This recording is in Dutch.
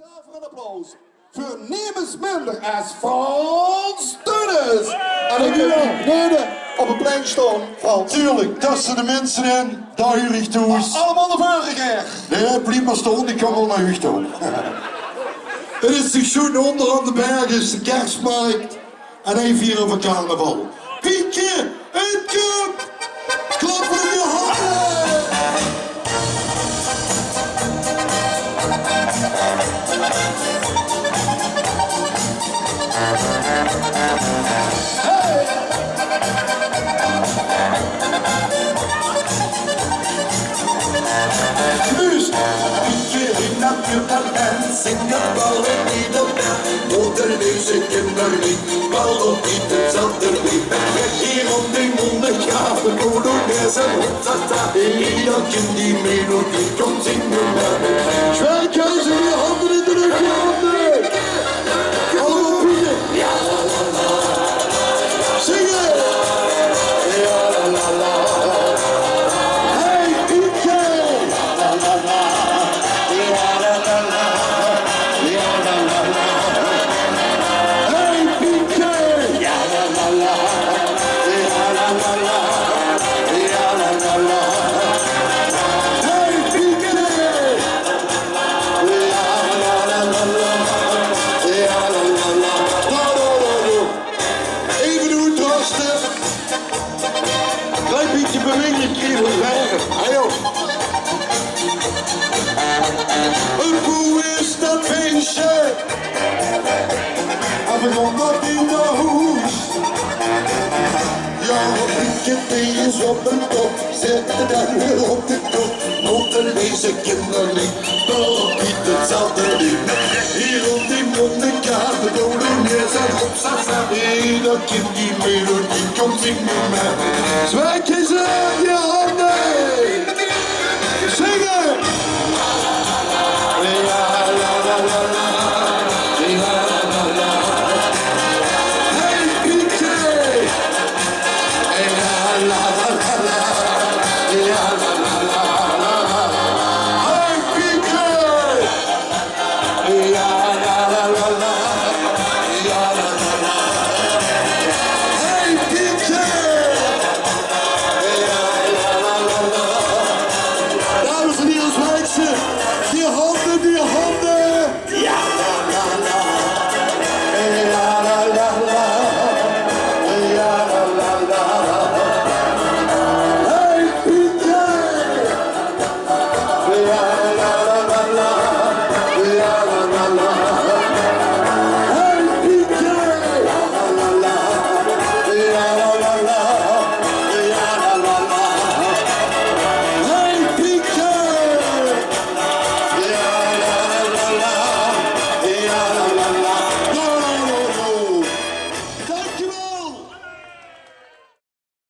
Daarvoor een applaus voor niemand minder als Frans Dönnes. En ik heb beneden op het plein staan, Frans. Tuurlijk, tussen de mensen in, daar jullie toe is. Allemaal de vorige keer. Nee, blijf maar staan, ik kan wel naar u toe. Het is de schoen onder aan de berg, is de kerstmarkt. En even hier over carnaval. Pietje, een cup! Klap voor je handen! Mus, Pietje in natuurtalent, Singapore in de band. Motorleuze kinderlied, bal op ieder zanderlied. Hier om die mondengave, Polonaise en Hotzata. Ieder kind die melodie komt zingen met me. Zwerkhuis in je handen in de lucht, je handen! Allemaal Pietje! Ja la la la, Zingen! ja la la la. Hey Pietje! Hey Pietje! Hey Pietje! Even doen, Drosten. Klein beetje beweging, kriebel verder. Ajo. Hoe is dat feestje? En we gaan wat in de hoes. Ja, Pietje is op een top, zet de dag weer op de top. Motorleuze kinderlied, bal op ieder zanderlied. Hier om die mondengave, Polonaise en Hotzata. Ieder kind die melodie komt zingen met me. Zwijkjes